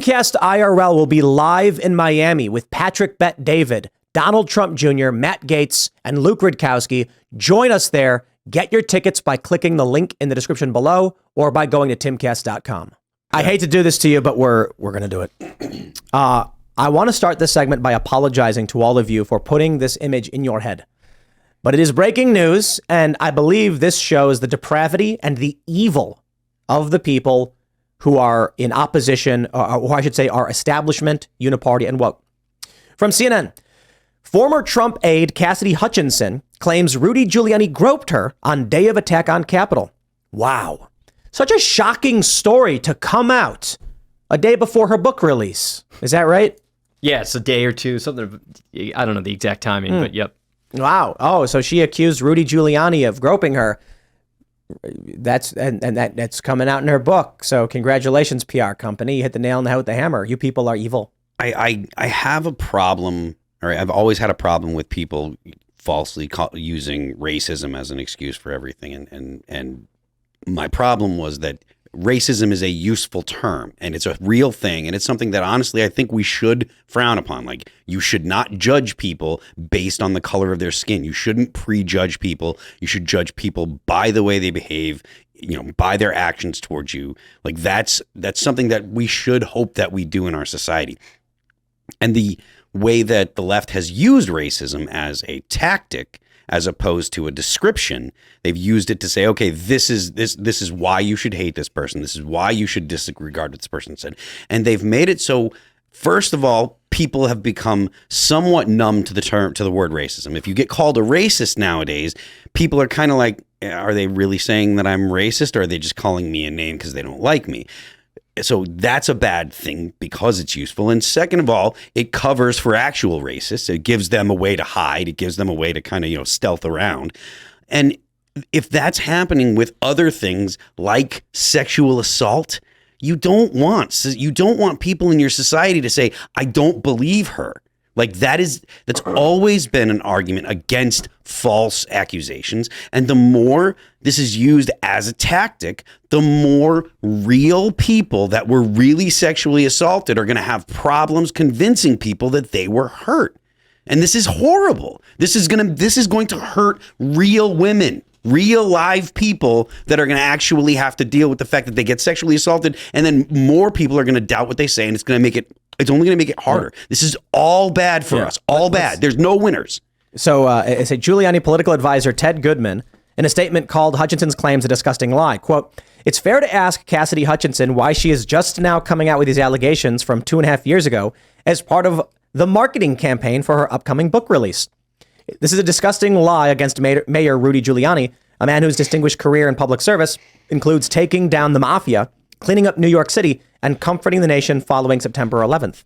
Timcast IRL will be live in Miami with Patrick Bet David, Donald Trump Jr., Matt Gaetz, and Luke Rudkowski. Join us there. Get your tickets by clicking the link in the description below or by going to timcast.com. I hate to do this to you, but we're going to do it. I want to start this segment by apologizing to all of you for putting this image in your head. But it is breaking news, and I believe this shows the depravity and the evil of the people who are in opposition, or I should say are establishment, uniparty, and woke. From CNN, former Trump aide Cassidy Hutchinson claims Rudy Giuliani groped her on day of attack on Capitol. Wow. Such a shocking story to come out a day before her book release. Is that right? Yeah, it's a day or two, something. I don't know the exact timing, but yep. Wow. Oh, so she accused Rudy Giuliani of groping her. That's coming out in her book. So congratulations, PR company. You hit the nail on the head with the hammer. You people are evil. I have a problem, or I've always had a problem with people falsely using racism as an excuse for everything. And my problem was that racism is a useful term and it's a real thing. And it's something that honestly, I think we should frown upon. Like, you should not judge people based on the color of their skin. You shouldn't prejudge people. You should judge people by the way they behave, by their actions towards you. Like, that's something that we should hope that we do in our society. And the way that the left has used racism as a tactic, as opposed to a description, they've used it to say, okay, this is why you should hate this person. This is why you should disregard what this person said. And they've made it so, first of all, people have become somewhat numb to the word racism. If you get called a racist nowadays, people are kind of like, are they really saying that I'm racist, or are they just calling me a name because they don't like me? So that's a bad thing because it's useful. And second of all, it covers for actual racists. It gives them a way to hide. It gives them a way to kind of, stealth around. And if that's happening with other things like sexual assault, you don't want people in your society to say, I don't believe her. Like, that's always been an argument against false accusations. And the more this is used as a tactic, the more real people that were really sexually assaulted are going to have problems convincing people that they were hurt. And this is horrible. This is going to hurt real women, real live people that are going to actually have to deal with the fact that they get sexually assaulted. And then more people are going to doubt what they say, and it's only going to make it harder. This is all bad for us. All bad. There's no winners. So it's a Giuliani political advisor, Ted Goodman, in a statement called Hutchinson's claims a disgusting lie. Quote, it's fair to ask Cassidy Hutchinson why she is just now coming out with these allegations from 2.5 years ago as part of the marketing campaign for her upcoming book release. This is a disgusting lie against Mayor Rudy Giuliani, a man whose distinguished career in public service includes taking down the mafia, cleaning up New York City, and comforting the nation following September 11th.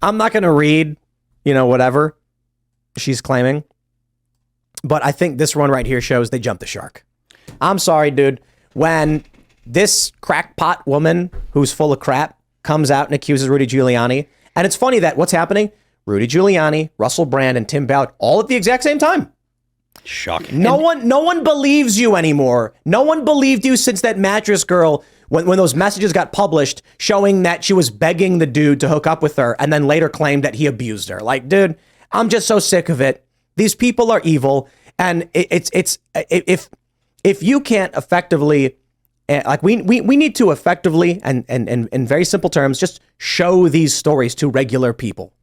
I'm not going to read, whatever she's claiming, but I think this one right here shows they jumped the shark. I'm sorry, dude. When this crackpot woman who's full of crap comes out and accuses Rudy Giuliani, and it's funny that what's happening, Rudy Giuliani, Russell Brand, and Tim Ballard all at the exact same time. Shocking. No one believes you anymore. No one believed you since that mattress girl, when those messages got published showing that she was begging the dude to hook up with her and then later claimed that he abused her. Like, dude, I'm just so sick of it. These people are evil. And if you can't effectively, we need to effectively and in very simple terms, just show these stories to regular people.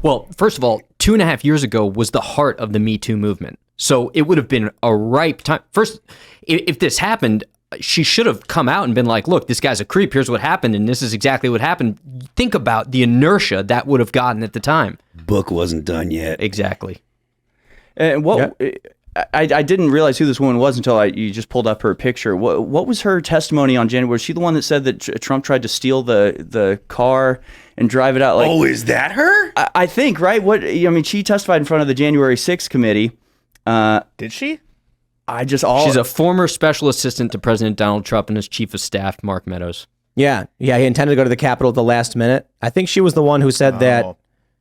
Well, first of all, 2.5 years ago was the heart of the Me Too movement. So it would have been a ripe time. First, if this happened, she should have come out and been like, look, this guy's a creep. Here's what happened. And this is exactly what happened. Think about the inertia that would have gotten at the time. Book wasn't done yet. Exactly. And I didn't realize who this woman was until you just pulled up her picture. What was her testimony on January? Was she the one that said that Trump tried to steal the car and drive it out? Like, oh, is that her? I think, right? She testified in front of the January 6th committee. Did she? She's a former special assistant to President Donald Trump and his chief of staff, Mark Meadows. Yeah. He intended to go to the Capitol at the last minute. I think she was the one who said that.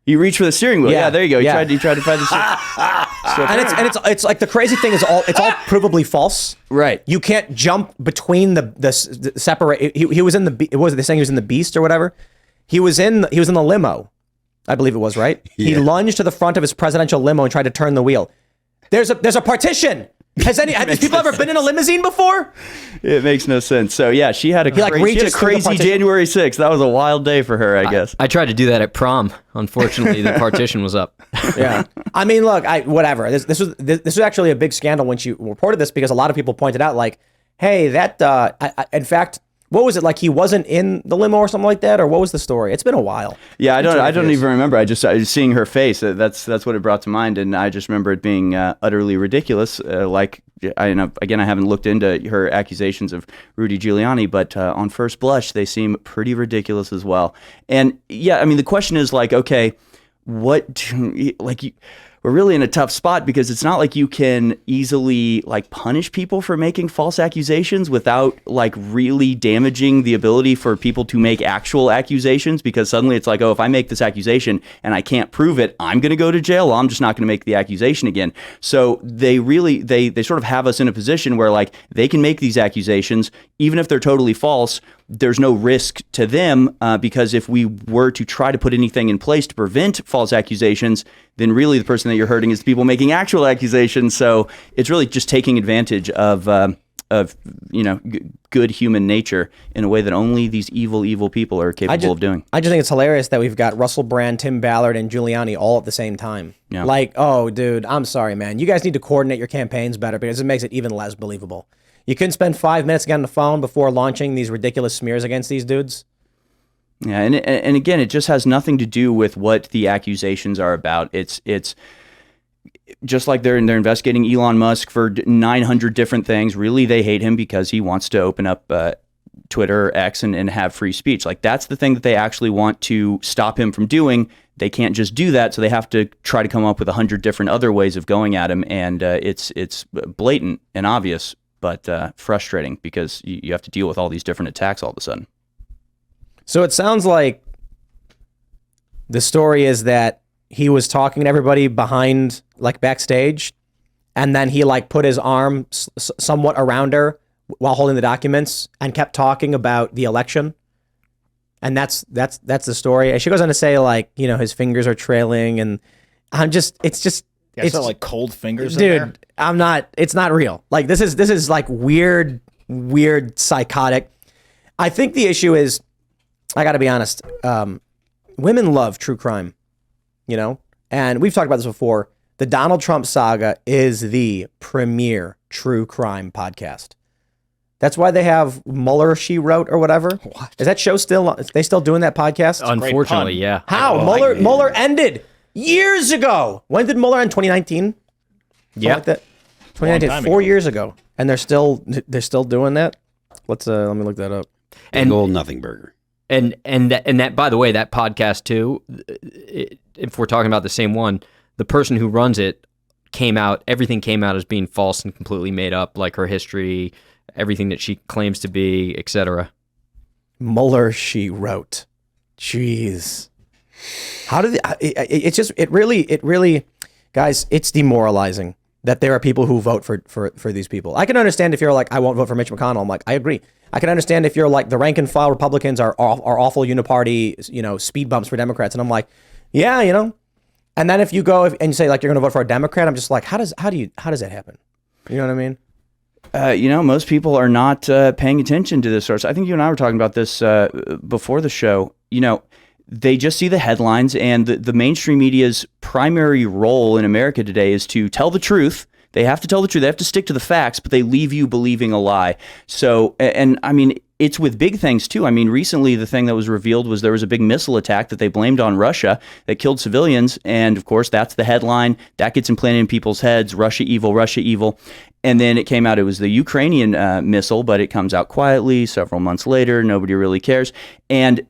You reach for the steering wheel. Yeah, there you go. Yeah. He tried to find the steering and it's like the crazy thing is it's all provably false. Right. You can't jump between the separate. He was in the, what was they saying? He was in the Beast or whatever. He was in the limo, I believe it was, right? He lunged to the front of his presidential limo and tried to turn the wheel. There's a partition. Have these people ever been in a limousine before? It makes no sense. So yeah, she had a like, reaches through the crazy partition. January 6th. That was a wild day for her, I guess. I tried to do that at prom. Unfortunately, the partition was up. Yeah. I mean, look, whatever. This was actually a big scandal when she reported this, because a lot of people pointed out, like, hey, in fact, what was it, like he wasn't in the limo or something like that, or what was the story? It's been a while. Yeah, I don't even remember. I was seeing her face. That's what it brought to mind, and I just remember it being utterly ridiculous. I haven't looked into her accusations of Rudy Giuliani, but on first blush, they seem pretty ridiculous as well. And yeah, I mean, the question is like, okay, we're really in a tough spot, because it's not like you can easily like punish people for making false accusations without like really damaging the ability for people to make actual accusations, because suddenly it's like, oh, if I make this accusation and I can't prove it, I'm going to go to jail. I'm just not going to make the accusation again. So they sort of have us in a position where like they can make these accusations, even if they're totally false. There's no risk to them, because if we were to try to put anything in place to prevent false accusations, then really the person that you're hurting is the people making actual accusations. So it's really just taking advantage of good human nature in a way that only these evil people are capable of doing. I just think it's hilarious that we've got Russell Brand, Tim Ballard, and Giuliani all at the same time. Yeah. Like, oh, dude, I'm sorry, man. You guys need to coordinate your campaigns better, because it makes it even less believable. You couldn't spend 5 minutes getting on the phone before launching these ridiculous smears against these dudes. Yeah, and again, it just has nothing to do with what the accusations are about. It's just like they're investigating Elon Musk for 900 different things. Really, they hate him because he wants to open up Twitter or X and have free speech. Like, that's the thing that they actually want to stop him from doing. They can't just do that, so they have to try to come up with 100 different other ways of going at him, and it's blatant and obvious, but frustrating, because you have to deal with all these different attacks all of a sudden. So it sounds like the story is that he was talking to everybody behind, like backstage, and then he like put his arm somewhat around her while holding the documents and kept talking about the election. And that's the story. And she goes on to say, like, you know, his fingers are trailing, and it's like cold fingers, dude. It's not real. Like, this is like weird, psychotic. I think the issue is, I got to be honest. Women love true crime, you know, and we've talked about this before. The Donald Trump saga is the premier true crime podcast. That's why they have Mueller, She Wrote, or whatever. What? Is that show still? Is they still doing that podcast? Unfortunately, yeah. How? Mueller ended years ago. When did Mueller end? 2019. Yeah, like that. 2019, 4 years ago, and they're still doing that. Let me look that up. Big old nothing burger. And that, by the way, that podcast too, if we're talking about the same one, the person who runs it everything came out as being false and completely made up, like her history, everything that she claims to be, etc. Mueller, She Wrote. Jeez. How did it really, guys, it's demoralizing that there are people who vote for these people. I can understand if you're like, I won't vote for Mitch McConnell. I'm like, I agree. I can understand if you're like, the rank and file Republicans are awful uniparty, you know, speed bumps for Democrats. And I'm like, yeah, you know. And then if you go and you say like, you're going to vote for a Democrat, I'm just like, how does that happen? You know what I mean? Most people are not paying attention to this source. I think you and I were talking about this before the show. You know, they just see the headlines, and the mainstream media's primary role in America today is to tell the truth. They have to tell the truth. They have to stick to the facts, but they leave you believing a lie. So, and I mean, it's with big things too. I mean, recently the thing that was revealed was there was a big missile attack that they blamed on Russia that killed civilians. And of course, that's the headline. That gets implanted in people's heads. Russia evil, Russia evil. And then it came out it was the Ukrainian missile, but it comes out quietly several months later. Nobody really cares. And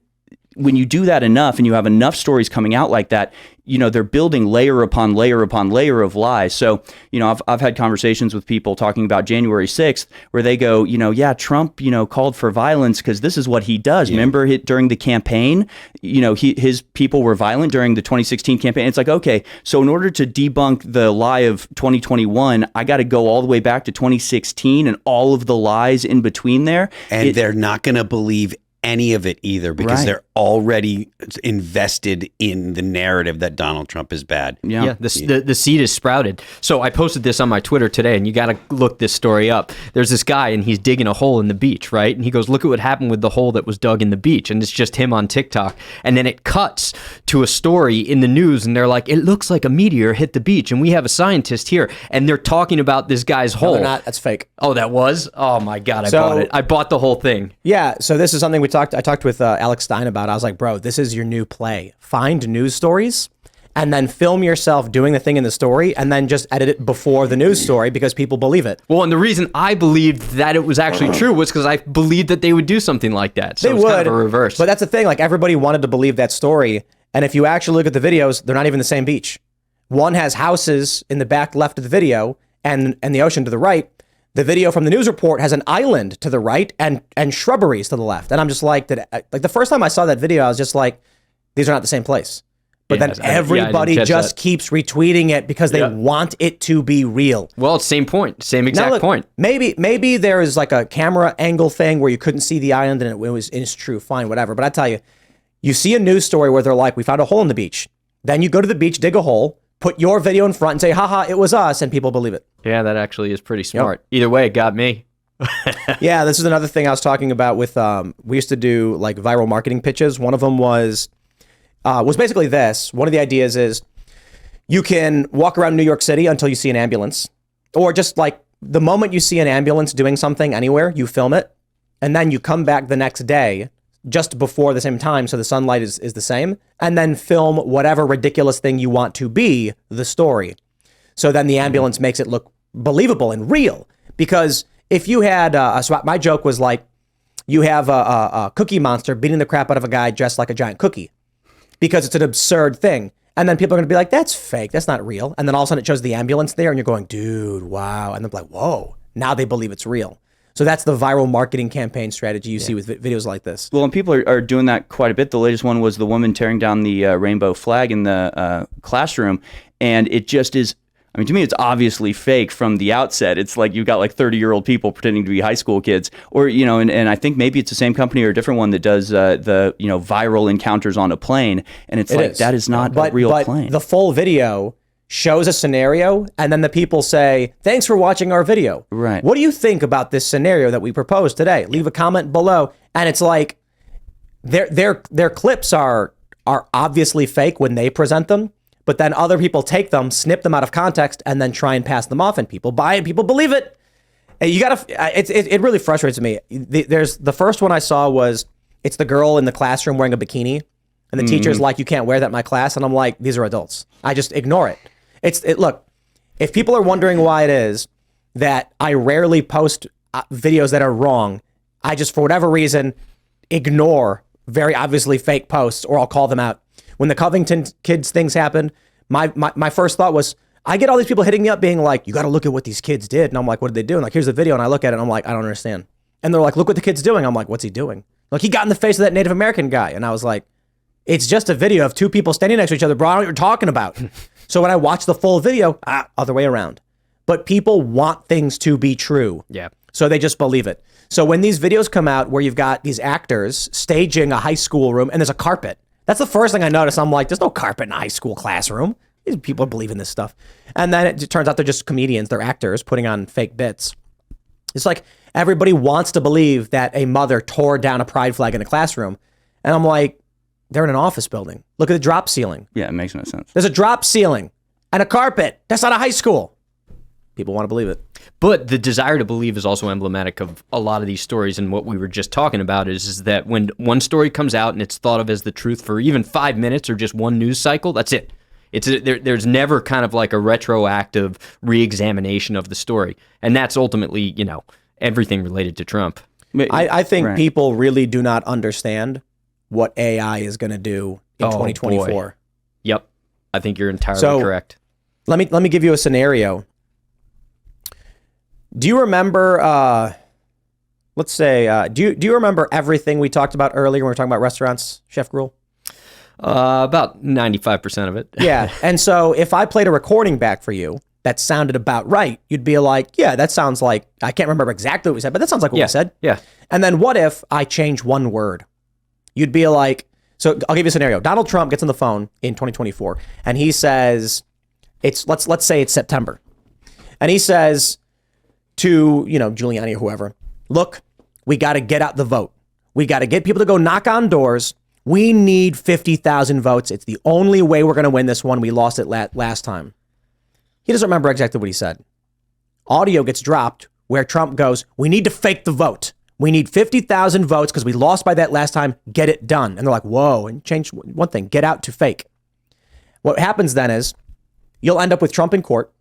when you do that enough and you have enough stories coming out like that, you know, they're building layer upon layer upon layer of lies. So, you know, I've had conversations with people talking about January 6th where they go, you know, yeah, Trump, you know, called for violence because this is what he does. Yeah. Remember during the campaign, you know, his people were violent during the 2016 campaign. It's like, okay, so in order to debunk the lie of 2021, I got to go all the way back to 2016 and all of the lies in between there. And they're not going to believe any of it either because Right. they're already invested in the narrative that Donald Trump is bad. Yeah, the seed is sprouted. So I posted this on my Twitter today, and you got to look this story up. There's this guy, and he's digging a hole in the beach, right? And he goes, look at what happened with the hole that was dug in the beach. And it's just him on TikTok. And then it cuts to a story in the news, and they're like, it looks like a meteor hit the beach, and we have a scientist here. And they're talking about this guy's hole. No, they're not. That's fake. Oh, that was? Oh, my God, I So- bought it. I bought the whole thing. Yeah, so this is something I talked with Alex Stein about. I was like, bro, this is your new play. Find news stories and then film yourself doing the thing in the story and then just edit it before the news story because people believe it. Well, and the reason I believed that it was actually true was because I believed that they would do something like that. So They it's would, kind of a reverse. But that's the thing. Like, everybody wanted to believe that story. And if you actually look at the videos, they're not even the same beach. One has houses in the back left of the video and the ocean to the right. The video from the news report has an island to the right and shrubberies to the left. And I'm just like, the first time I saw that video, I was just like, these are not the same place. But then everybody just keeps retweeting it because they want it to be real. Well, it's same point, same exact Now, look, point. Maybe there is like a camera angle thing where you couldn't see the island and it's true, fine, whatever. But I tell you, you see a news story where they're like, we found a hole in the beach. Then you go to the beach, dig a hole, put your video in front and say, haha, it was us, and people believe it. Yeah, that actually is pretty smart. Either way, it got me. Yeah, this is another thing I was talking about with, we used to do like viral marketing pitches. One of them was basically this. One of the ideas is you can walk around New York City until you see an ambulance, or just like the moment you see an ambulance doing something anywhere, you film it, and then you come back the next day just before the same time, so the sunlight is the same, and then film whatever ridiculous thing you want to be the story. So then the ambulance makes it look believable and real. Because if you had my joke was like, you have a cookie monster beating the crap out of a guy dressed like a giant cookie, because it's an absurd thing. And then people are going to be like, that's fake, that's not real. And then all of a sudden it shows the ambulance there and you're going, dude, wow. And they're like, whoa, now they believe it's real. So that's the viral marketing campaign strategy you see with videos like this. Well, and people are doing that quite a bit. The latest one was the woman tearing down the rainbow flag in the classroom. And it just is, I mean, to me, it's obviously fake from the outset. It's like you've got like 30-year-old people pretending to be high school kids. Or, you know, and I think maybe it's the same company or a different one that does the, you know, viral encounters on a plane. And it's like, that is not a real plane. The full video shows a scenario, and then the people say, thanks for watching our video. Right. What do you think about this scenario that we proposed today? Leave a comment below. And it's like, their clips are obviously fake when they present them, but then other people take them, snip them out of context, and then try and pass them off, and people buy it, people believe it. And you gotta, it really frustrates me. There's the first one I saw was, it's the girl in the classroom wearing a bikini, and the teacher's like, you can't wear that in my class. And I'm like, these are adults. I just ignore it. Look, if people are wondering why it is that I rarely post videos that are wrong, I just, for whatever reason, ignore very obviously fake posts, or I'll call them out. When the Covington kids things happened, my first thought was, I get all these people hitting me up being like, you got to look at what these kids did. And I'm like, what did they do? And like, here's the video. And I look at it and I'm like, I don't understand. And they're like, look what the kid's doing. I'm like, what's he doing? Like, he got in the face of that Native American guy. And I was like, it's just a video of two people standing next to each other, bro. I don't know what you're talking about. So when I watch the full video, other way around. But people want things to be true. Yeah. So they just believe it. So when these videos come out where you've got these actors staging a high school room and there's a carpet, that's the first thing I notice. I'm like, there's no carpet in a high school classroom. These people are believing this stuff. And then it turns out they're just comedians. They're actors putting on fake bits. It's like everybody wants to believe that a mother tore down a pride flag in a classroom. And I'm like, they're in an office building. Look at the drop ceiling. Yeah, it makes no sense. There's a drop ceiling and a carpet. That's not a high school. People want to believe it. But the desire to believe is also emblematic of a lot of these stories. And what we were just talking about is that when one story comes out and it's thought of as the truth for even 5 minutes or just one news cycle, that's it. There's never kind of like a retroactive re-examination of the story. And that's ultimately, you know, everything related to Trump. I think people really do not understand what AI is going to do in 2024. Boy. Yep. I think you're entirely correct. Let me give you a scenario. Do you remember, let's say, do you remember everything we talked about earlier when we were talking about restaurants, Chef Gruhl? About 95% of it. Yeah. And so if I played a recording back for you that sounded about right, you'd be like, yeah, that sounds like, I can't remember exactly what we said, but that sounds like what we said. Yeah. And then what if I change one word? You'd be like, so I'll give you a scenario. Donald Trump gets on the phone in 2024 and he says, let's say it's September. And he says to, Giuliani or whoever, look, we got to get out the vote. We got to get people to go knock on doors. We need 50,000 votes. It's the only way we're going to win this one. We lost it last time. He doesn't remember exactly what he said. Audio gets dropped where Trump goes, we need to fake the vote. We need 50,000 votes because we lost by that last time. Get it done. And they're like, whoa, and change one thing, get out to fake. What happens then is you'll end up with Trump in court.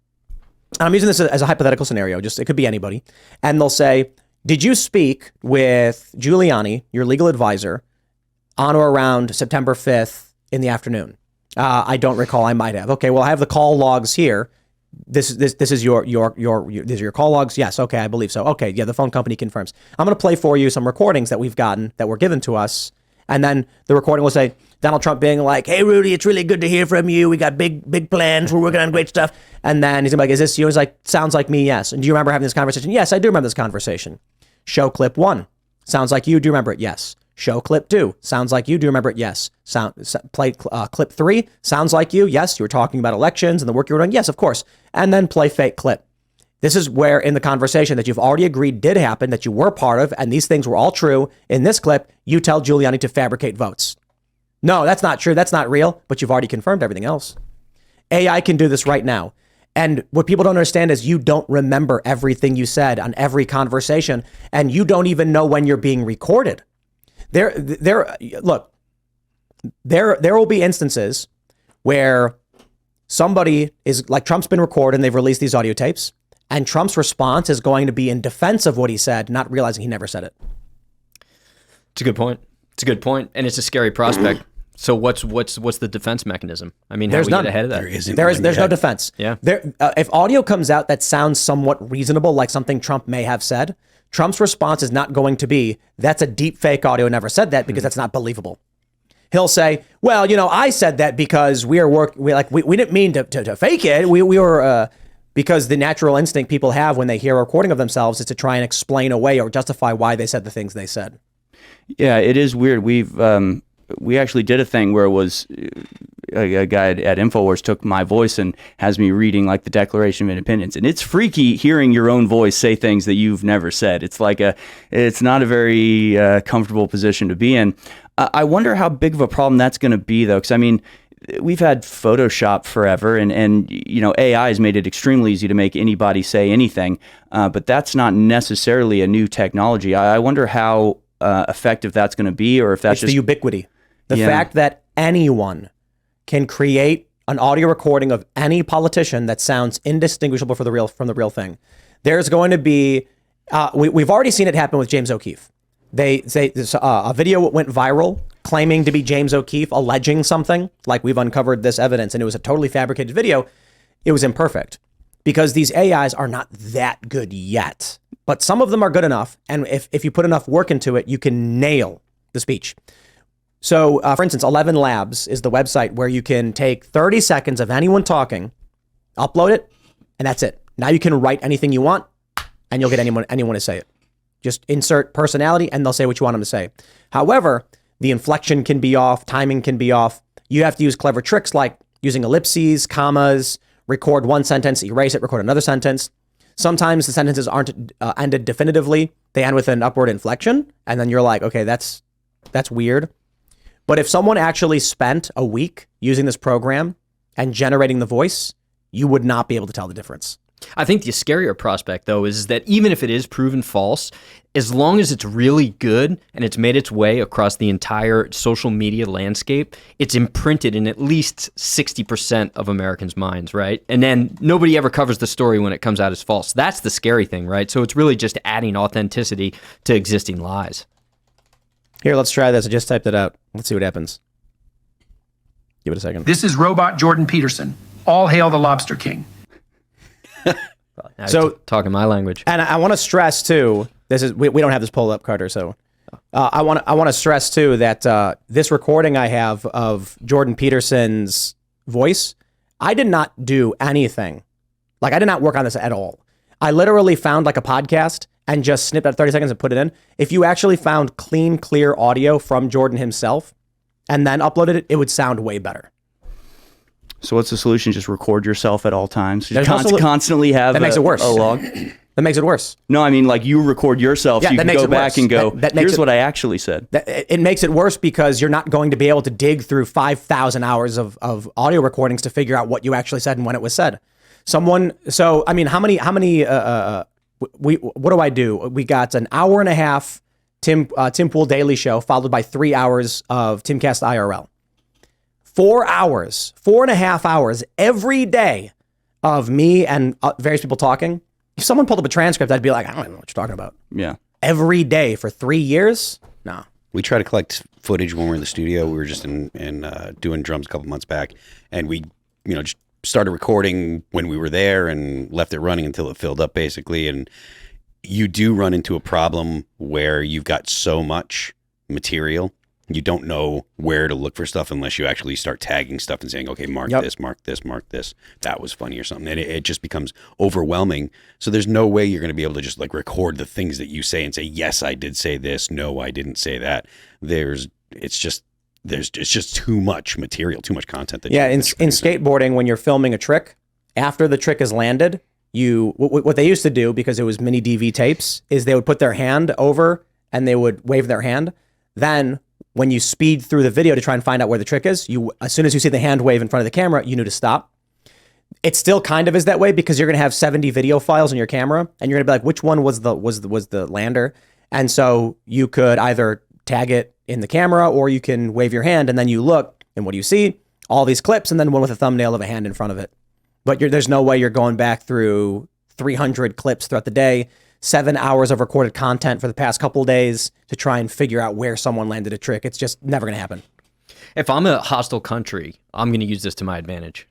And I'm using this as a hypothetical scenario, just it could be anybody. And they'll say, did you speak with Giuliani, your legal advisor, on or around September 5th in the afternoon? I don't recall. I might have. Okay, well, I have the call logs here. This is your these are your call logs. Yes. Okay. I believe so. Okay. Yeah. The phone company confirms. I'm going to play for you some recordings that we've gotten that were given to us. And then the recording will say Donald Trump being like, hey, Rudy, it's really good to hear from you. We got big plans. We're working on great stuff. And then he's gonna be like, is this you? He's like, sounds like me. Yes. And do you remember having this conversation? Yes, I do remember this conversation. Show clip 1. Sounds like you. Do you remember it? Yes. Show clip 2. Sounds like you. Do you remember it? Yes. Play clip 3. Sounds like you. Yes. You were talking about elections and the work you were doing. Yes, of course. And then play fake clip. This is where in the conversation that you've already agreed did happen, that you were part of, and these things were all true. In this clip, you tell Giuliani to fabricate votes. No, that's not true. That's not real. But you've already confirmed everything else. AI can do this right now. And what people don't understand is you don't remember everything you said on every conversation, and you don't even know when you're being recorded. There will be instances where somebody is like, Trump's been recorded and they've released these audio tapes, and Trump's response is going to be in defense of what he said, not realizing he never said it. It's a good point. And it's a scary prospect. So what's the defense mechanism? I mean, how do we get ahead of that? There's no defense. Yeah. If audio comes out that sounds somewhat reasonable, like something Trump may have said, Trump's response is not going to be, that's a deep fake audio, never said that, because that's not believable. He'll say, well, I said that because we didn't mean to fake it. We were, because the natural instinct people have when they hear a recording of themselves is to try and explain away or justify why they said the things they said. Yeah, it is weird. We actually did a thing where it was a guy at InfoWars took my voice and has me reading like the Declaration of Independence. And it's freaky hearing your own voice say things that you've never said. It's not a very comfortable position to be in. I wonder how big of a problem that's going to be, though, because I mean, we've had Photoshop forever, and AI has made it extremely easy to make anybody say anything, but that's not necessarily a new technology. I wonder how effective that's going to be, or if that's just the ubiquity. The fact that anyone can create an audio recording of any politician that sounds indistinguishable from the real thing. There's going to be, we've already seen it happen with James O'Keefe. They say a video went viral claiming to be James O'Keefe, alleging something, like we've uncovered this evidence, and it was a totally fabricated video. It was imperfect because these AIs are not that good yet, but some of them are good enough. And if you put enough work into it, you can nail the speech. So, for instance, 11 Labs is the website where you can take 30 seconds of anyone talking, upload it, and that's it. Now you can write anything you want, and you'll get anyone to say it. Just insert personality, and they'll say what you want them to say. However, the inflection can be off, timing can be off. You have to use clever tricks like using ellipses, commas, record one sentence, erase it, record another sentence. Sometimes the sentences aren't ended definitively. They end with an upward inflection, and then you're like, okay, that's weird. But if someone actually spent a week using this program and generating the voice, you would not be able to tell the difference. I think the scarier prospect, though, is that even if it is proven false, as long as it's really good and it's made its way across the entire social media landscape, it's imprinted in at least 60% of Americans' minds, right? And then nobody ever covers the story when it comes out as false. That's the scary thing, right? So it's really just adding authenticity to existing lies. Here, let's try this. I just typed it out. Let's see what happens. Give it a second. This is Robot Jordan Peterson. All hail the Lobster King. So talking my language. And I want to stress too, we don't have this pulled up, Carter, so I want to stress too that this recording I have of Jordan Peterson's voice, I did not do anything. Like, I did not work on this at all. I literally found like a podcast and just snipped out 30 seconds and put it in, if you actually found clean, clear audio from Jordan himself and then uploaded it, it would sound way better. So what's the solution? Just record yourself at all times. There's no Constantly have that makes it worse. A log. That makes it worse. No, I mean like you record yourself, so you that can makes go it back worse. and go. That makes Here's it- what I actually said. It makes it worse because you're not going to be able to dig through 5,000 hours of audio recordings to figure out what you actually said and when it was said. So I mean, how many? What do I do? We got an hour and a half Tim Pool Daily Show followed by 3 hours of Timcast IRL. 4 hours, 4.5 hours every day of me and various people talking. If someone pulled up a transcript, I'd be like, I don't even know what you're talking about. Yeah. Every day for 3 years? No. We try to collect footage when we're in the studio. We were just in doing drums a couple months back, and we, just started recording when we were there and left it running until it filled up, basically. And you do run into a problem where you've got so much material, you don't know where to look for stuff unless you actually start tagging stuff and saying, okay, mark this, mark this, mark this. That was funny or something. And it just becomes overwhelming. So there's no way you're going to be able to just like record the things that you say and say, yes, I did say this. No, I didn't say that. It's just too much material, too much content. That in skateboarding, when you're filming a trick, after the trick is landed, what they used to do, because it was mini DV tapes, is they would put their hand over and they would wave their hand. Then when you speed through the video to try and find out where the trick is, as soon as you see the hand wave in front of the camera, you knew to stop. It still kind of is that way because you're going to have 70 video files on your camera and you're going to be like, which one was the lander? And so you could either tag it in the camera or you can wave your hand and then you look and what do you see? All these clips and then one with a thumbnail of a hand in front of it. But there's no way you're going back through 300 clips throughout the day, 7 hours of recorded content for the past couple of days to try and figure out where someone landed a trick. It's just never going to happen. If I'm a hostile country, I'm going to use this to my advantage.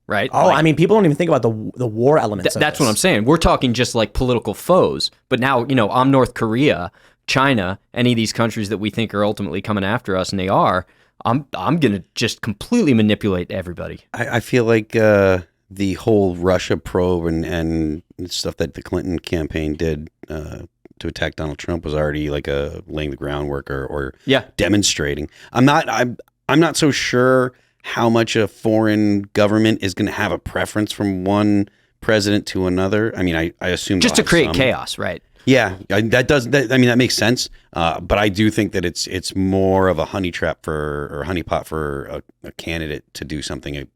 Right? Oh, I mean, people don't even think about the war elements of that's this. what I'm saying. We're talking just like political foes. But now, I'm North Korea, China, any of these countries that we think are ultimately coming after us, and they are, I'm going to just completely manipulate everybody. I feel like the whole Russia probe and stuff that the Clinton campaign did to attack Donald Trump was already like laying the groundwork or demonstrating. I'm not so sure how much a foreign government is going to have a preference from one president to another. I mean, I assume just to create chaos, right? Yeah, that makes sense. But I do think that it's more of a honeypot for a candidate to do something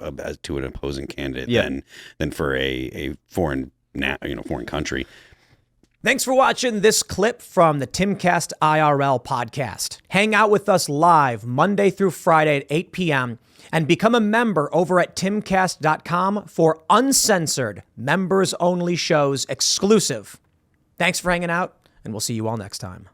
to an opposing candidate than for a foreign country. Thanks for watching this clip from the Timcast IRL podcast. Hang out with us live Monday through Friday at 8 p.m. and become a member over at timcast.com for uncensored, members-only shows exclusive. Thanks for hanging out, and we'll see you all next time.